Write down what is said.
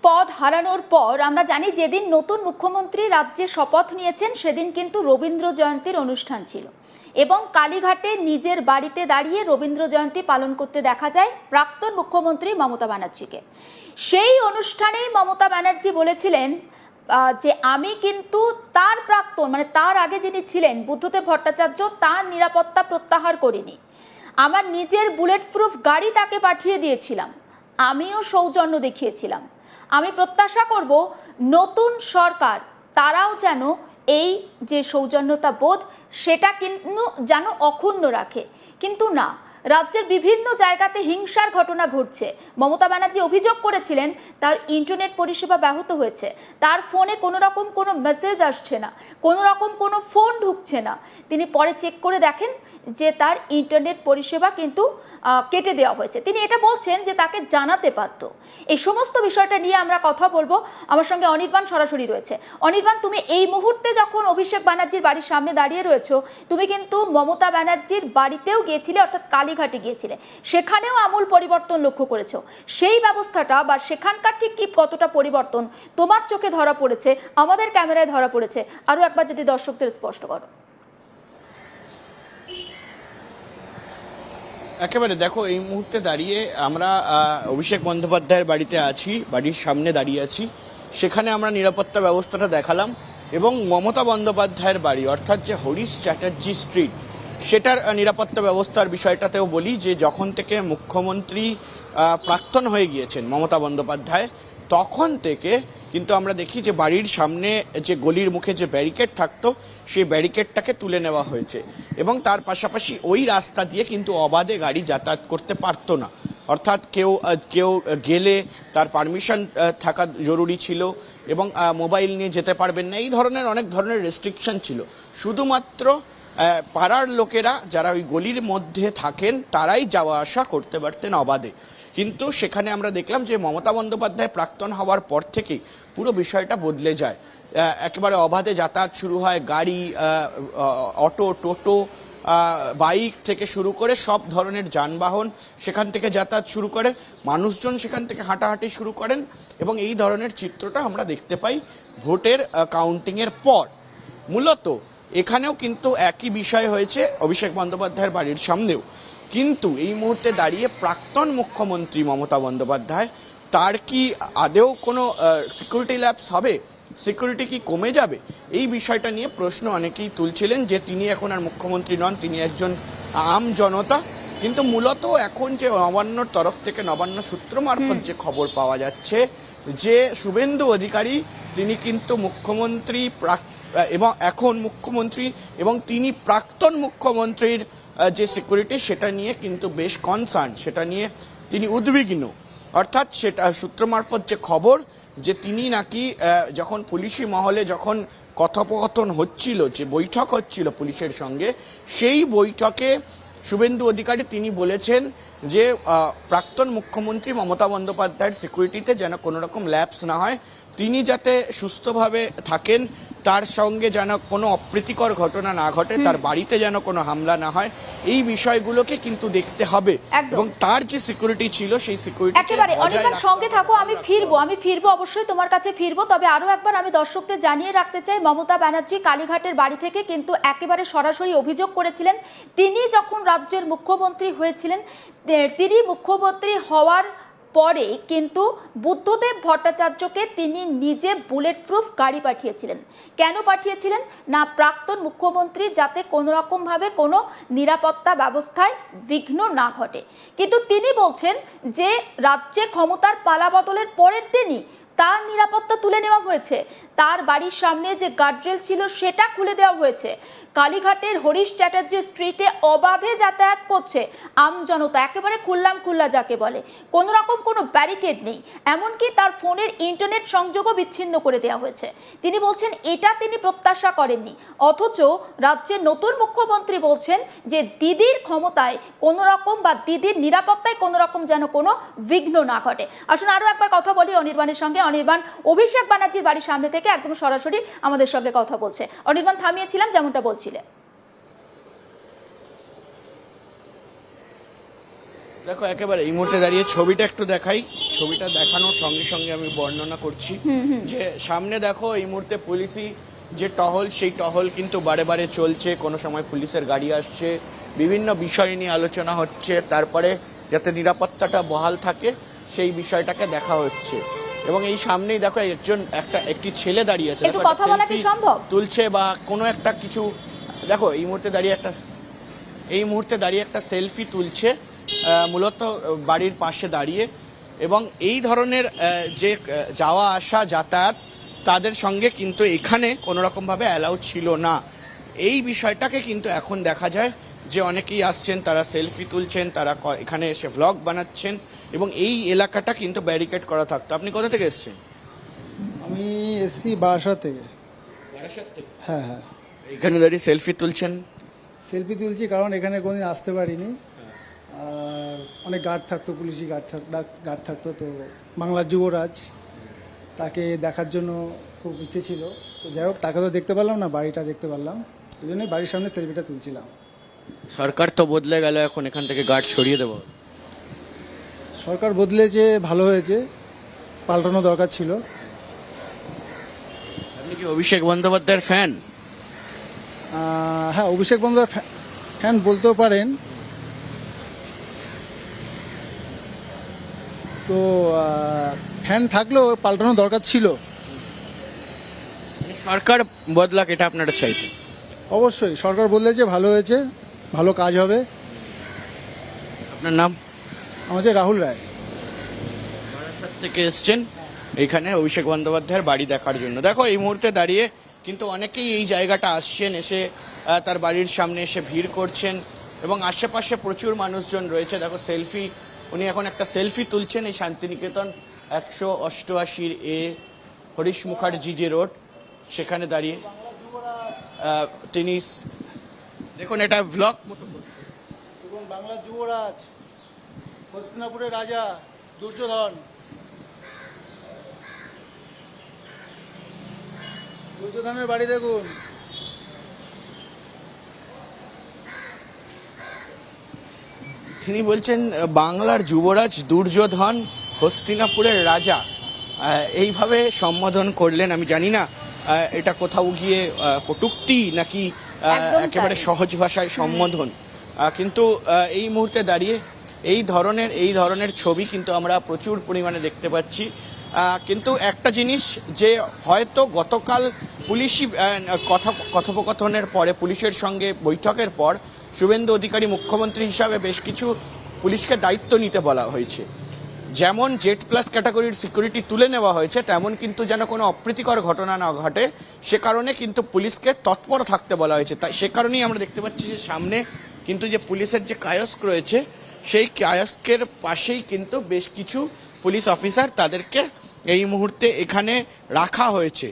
পদ হারানোর পর আমরা জানি যেদিন নতুন মুখ্যমন্ত্রী রাজ্যে শপথ নিয়েছেন সেদিন কিন্তু রবীন্দ্র জয়ন্তীর অনুষ্ঠান ছিল এবং কালীঘাটে নিজের বাড়িতে দাঁড়িয়ে রবীন্দ্র জয়ন্তী পালন করতে দেখা যায় প্রাক্তন মুখ্যমন্ত্রী মমতা ব্যানার্জিকে। সেই অনুষ্ঠানেই মমতা ব্যানার্জি বলেছিলেন যে আমি কিন্তু তার প্রাক্তন মানে তার আগে যিনি ছিলেন বুদ্ধদেব ভট্টাচার্য তার নিরাপত্তা প্রত্যাহার করিনি, আমার নিজের বুলেট প্রুফ গাড়ি তাকে পাঠিয়ে দিয়েছিলাম, আমিও সৌজন্য দেখিয়েছিলাম। আমি প্রত্যাশা করব নতুন সরকার তারাও যেন এই যে সৌজন্যতা বোধ সেটা কিন্তু যেন অক্ষুণ্ণ রাখে। কিন্তু না, রাজ্যের বিভিন্ন জায়গাতে হিংসার ঘটনা ঘটছে। মমতা ব্যানার্জি অভিযোগ করেছিলেন তার ইন্টারনেট পরিষেবা ব্যাহত হয়েছে, তার ফোনে কোনো রকম কোনো মেসেজ আসছে না, কোনো রকম কোনো ফোন ঢুকছে না। তিনি পরে চেক করে দেখেন যে তার ইন্টারনেট পরিষেবা কিন্তু কেটে দেওয়া হয়েছে। তিনি এটা বলছেন যে তাকে জানাতে পারত। এই সমস্ত বিষয়টা নিয়ে আমরা কথা বলবো। আমার সঙ্গে অনির্বাণ সরাসরি রয়েছে। অনির্বাণ, তুমি এই মুহূর্তে যখন অভিষেক ব্যানার্জির বাড়ির সামনে দাঁড়িয়ে রয়েছো, তুমি কিন্তু মমতা ব্যানার্জির বাড়িতেও গিয়েছিলে, অর্থাৎ কালীঘাটে গিয়েছিলে, সেখানেও আমূল পরিবর্তন লক্ষ্য করেছো। সেই ব্যবস্থাটা বা সেখানকার ঠিক কি কতটা পরিবর্তন তোমার চোখে ধরা পড়েছে, আমাদের ক্যামেরায় ধরা পড়েছে, আরো একবার যদি দর্শকদের স্পষ্ট করো। একেবারে দেখো, এই মুহূর্তে দাঁড়িয়ে আমরা অভিষেক বন্দ্যোপাধ্যায়ের বাড়িতে আছি, বাড়ির সামনে দাঁড়িয়ে আছি। সেখানে আমরা নিরাপত্তা ব্যবস্থাটা দেখালাম এবং মমতা বন্দ্যোপাধ্যায়ের বাড়ি অর্থাৎ যে হরিশ চ্যাটার্জি স্ট্রিট সেটার নিরাপত্তা ব্যবস্থার বিষয়টাতেও বলি যে যখন থেকে মুখ্যমন্ত্রী প্রাক্তন হয়ে গিয়েছেন মমতা বন্দ্যোপাধ্যায় তখন থেকে কিন্তু আমরা দেখি যে বাড়ির সামনে যে গলির মুখে যে ব্যারিকেড থাকতো সেই ব্যারিকেডটাকে তুলে নেওয়া হয়েছে এবং তার পাশাপাশি ওই রাস্তা দিয়ে কিন্তু অবাধে গাড়ি যাতায়াত করতে পারতো না। অর্থাৎ কেউ গেলে তার পারমিশন থাকা জরুরি ছিল এবং মোবাইল নিয়ে যেতে পারবেন না, এই ধরনের অনেক ধরনের রেস্ট্রিকশন ছিল। শুধুমাত্র পাড়ার লোকেরা যারা ওই গলির মধ্যে থাকেন তারাই যাওয়া আসা করতে পারতেন অবাধে। কিন্তু সেখানে আমরা দেখলাম যে মমতা বন্দ্যোপাধ্যায় প্রাক্তন হওয়ার পর থেকেই পুরো বিষয়টা বদলে যায়। একেবারে অবাধে যাতায়াত শুরু হয়, গাড়ি, অটো, টোটো, বাইক থেকে শুরু করে সব ধরনের যানবাহন সেখান থেকে যাতায়াত শুরু করে, মানুষজন সেখান থেকে হাঁটাহাঁটি শুরু করেন এবং এই ধরনের চিত্রটা আমরা দেখতে পাই ভোটের কাউন্টিংয়ের পর। মূলত এখানেও কিন্তু একই বিষয় হয়েছে অভিষেক বন্দ্যোপাধ্যায়ের বাড়ির সামনেও। কিন্তু এই মুহূর্তে দাঁড়িয়ে প্রাক্তন মুখ্যমন্ত্রী মমতা বন্দ্যোপাধ্যায়, তার কি আদেও কোনো সিকিউরিটি ল্যাপস হবে, সিকিউরিটি কি কমে যাবে, এই বিষয়টা নিয়ে প্রশ্ন অনেকেই তুলছিলেন যে তিনি এখন আর মুখ্যমন্ত্রী নন, তিনি একজন আম জনতা। কিন্তু মূলত এখন যে নবান্নর তরফ থেকে নবান্ন সূত্র মারফত যে খবর পাওয়া যাচ্ছে যে শুভেন্দু অধিকারী তিনি কিন্তু মুখ্যমন্ত্রী এবং এখন মুখ্যমন্ত্রী এবং তিনি প্রাক্তন মুখ্যমন্ত্রীর যে সিকিউরিটি সেটা নিয়ে কিন্তু বেশ কনসার্ন, সেটা নিয়ে তিনি উদ্বিগ্ন। অর্থাৎ সেটা সূত্র মারফত যে খবর যে তিনি নাকি যখন পুলিশি মহলে যখন কথোপকথন হচ্ছিল, যে বৈঠক হচ্ছিল পুলিশের সঙ্গে, সেই বৈঠকে শুভেন্দু অধিকারী তিনি বলেছেন যে প্রাক্তন মুখ্যমন্ত্রী মমতা বন্দ্যোপাধ্যায়ের সিকিউরিটিতে যেন কোনো রকম ল্যাপস না হয়, তিনি যাতে সুস্থভাবে থাকেন, তার সঙ্গে যেন কোনো অপ্রীতিকর ঘটনা না ঘটে, তার বাড়িতে যেন কোনো হামলা না হয়, এই বিষয়গুলোকে কিন্তু দেখতে হবে এবং তার যে সিকিউরিটি ছিল সেই সিকিউরিটি একেবারে। অনেকবার সঙ্গে থাকো, আমি ফিরবো অবশ্যই তোমার কাছে ফিরবো। তবে আরো একবার আমি দর্শকদের জানিয়ে রাখতে চাই, মমতা ব্যানার্জি কালীঘাটের বাড়ি থেকে কিন্তু একেবারে সরাসরি অভিযোগ করেছিলেন তিনি যখন রাজ্যের মুখ্যমন্ত্রী হয়েছিলেন, তিনি মুখ্যমন্ত্রী হওয়ার পরে কিন্তু বুদ্ধদেব ভট্টাচার্যকে তিনি নিজে বুলেট প্রুফ গাড়ি পাঠিয়েছিলেন। কেন পাঠিয়েছিলেন না, প্রাক্তন মুখ্যমন্ত্রী যাতে কোনো রকমভাবে কোনো নিরাপত্তা ব্যবস্থায় বিঘ্ন না ঘটে। কিন্তু তিনি বলছেন যে রাজ্যের ক্ষমতার পালাবদলের পরের দিনই তার নিরাপত্তা তুলে নেওয়া হয়েছে, তার বাড়ির সামনে যে গার্ডরেল ছিল সেটা খুলে দেওয়া হয়েছে, কালীঘাটের হরিশ চ্যাটার্জি স্ট্রিটে অবাধে যাতায়াত করছে আমজনতা, একেবারে খুল্লা যাকে বলে, কোনো রকম কোনো ব্যারিকেড নেই, এমনকি তার ফোনের ইন্টারনেট সংযোগও বিচ্ছিন্ন করে দেওয়া হয়েছে। তিনি বলছেন এটা তিনি প্রত্যাশা করেননি, অথচ রাজ্যের নতুন মুখ্যমন্ত্রী বলছেন যে দিদির ক্ষমতায় কোনো রকম বা দিদির নিরাপত্তায় কোনো রকম যেন কোনো বিঘ্ন না ঘটে। আসুন আরও একবার কথা বলি অনির্বাণের সঙ্গে। অনির্বাণ অভিষেক ব্যানার্জির বাড়ির সামনে থেকে একদম সরাসরি আমাদের সঙ্গে কথা বলছে। অনির্বাণ, থামিয়েছিলাম যেমনটা বলছিলে। দেখো একেবারে এই মুহূর্তে দাঁড়িয়ে ছবিটা একটু দেখাই, ছবিটা দেখানোর সঙ্গে সঙ্গে আমি বর্ণনা করছি যে সামনে দেখো এই মুহূর্তে পুলিশি যে টহল, সেই টহল কিন্তু বারে বারে চলছে। কোনো সময় পুলিশের গাড়ি আসছে, বিভিন্ন বিষয় নিয়ে আলোচনা হচ্ছে, তারপরে যাতে নিরাপত্তাটা বহাল থাকে সেই বিষয়টাকে দেখা হচ্ছে। এবং এই সামনেই দেখো একটি ছেলে দাঁড়িয়ে আছে, একটু দেখো, কথা একটা বলা কি selfie সম্ভব? তুলছে বা কোনো একটা কিছু। দেখো এই মুহূর্তে দাঁড়িয়ে একটা সেলফি তুলছে, মূলত বাড়ির পাশে দাঁড়িয়ে। এবং এই ধরনের যে যাওয়া আসা যাতায়াত তাদের সঙ্গে কিন্তু এখানে কোনো রকমভাবে অ্যালাউড ছিল না। এই বিষয়টাকে কিন্তু এখন দেখা যায় যে অনেকেই আসছেন, তারা সেলফি তুলছেন, তারা এখানে এসে ভ্লগ বানাচ্ছেন এবং এই এলাকাটা কিন্তু ব্যারিকেড করা থাকতো। আপনি কোথা থেকে এসছেন? আমি এসছি বারাসাত থেকে। হ্যাঁ হ্যাঁ, এখানে দাঁড়িয়ে সেলফি তুলছেন? সেলফি তুলছি কারণ এখানে কোনদিন আসতে পারিনি। আর অনেক গার্ড থাকতো, পুলিশি গার্ড থাকতো। তো বাংলার যুবরাজ, তাকে দেখার জন্য খুব ইচ্ছে ছিল। তো যাই হোক, তাকে তো দেখতে পারলাম না, বাড়িটা দেখতে পারলাম, এই জন্যই বাড়ির সামনে সেলফিটা তুলছিলাম। সরকার তো বদলে গেল, এখন এখান থেকে গার্ড সরিয়ে দেবো। সরকার বদলেছে, ভালো হয়েছে, পাল্টানো দরকার ছিল। আপনি কি অভিষেক বন্দ্যোপাধ্যায়ের ফ্যান? হ্যাঁ, অভিষেক বন্দ্যোপাধ্যায় ফ্যান বলতেও পারেন। তো ফ্যান থাকলেও পাল্টানো দরকার ছিল। সরকার বদলাক, এটা আপনারা চাইতেন? অবশ্যই সরকার বদলেছে, ভালো হয়েছে, ভালো কাজ হবে। আপনার নাম? আমার হচ্ছে রাহুল রায়। বারাসাত থেকে এসছেন এখানে অভিষেক বন্দ্যোপাধ্যায়ের বাড়ি দেখার জন্য। দেখো এই মুহূর্তে দাঁড়িয়ে কিন্তু অনেকেই এই জায়গাটা আসছেন, এসে তার বাড়ির সামনে এসে ভিড় করছেন এবং আশেপাশে প্রচুর মানুষজন রয়েছে। দেখো সেলফি, উনি এখন একটা সেলফি তুলছেন এই শান্তিনিকেতন 188 এ হরিশ মুখার্জি যে রোড, সেখানে দাঁড়িয়ে তিনি দেখুন এটা ভ্লগ মতো করছে। এবং বাংলার যুবরাজ, হস্তিনাপুরের রাজা দুর্যোধন, দুর্যোধনের বাড়ি দেখুন। তিনি বলছেন বাংলার যুবরাজ দুর্যোধন, হস্তিনাপুরের রাজা, এইভাবে সম্বোধন করলেন। আমি জানি না এটা কোথাও গিয়ে কটূক্তি নাকি একদম একেবারে তাই। সহজ ভাষায় সম্বোধন, কিন্তু এই মুহূর্তে দাঁড়িয়ে এই ধরনের ছবি কিন্তু আমরা প্রচুর পরিমাণে দেখতে পাচ্ছি। কিন্তু একটা জিনিস যে হয়তো গতকাল পুলিশি কথোপকথনের পরে, পুলিশের সঙ্গে বৈঠকের পর শুভেন্দু অধিকারী মুখ্যমন্ত্রী হিসাবে বেশ কিছু পুলিশকে দায়িত্ব নিতে বলা হয়েছে। যেমন জেড প্লাস ক্যাটাগরির সিকিউরিটি তুলে নেওয়া হয়েছে, তেমন কিন্তু যেন কোনো অপ্রীতিকর ঘটনা না ঘটে সে কারণে কিন্তু পুলিশকে তৎপর থাকতে বলা হয়েছে। তাই সে কারণেই আমরা দেখতে পাচ্ছি যে সামনে কিন্তু যে পুলিশের যে কায়স্ক রয়েছে, সেই কায়স্কের পাশেই কিন্তু বেশ কিছু পুলিশ অফিসার, তাদেরকে এই মুহূর্তে এখানে রাখা হয়েছে।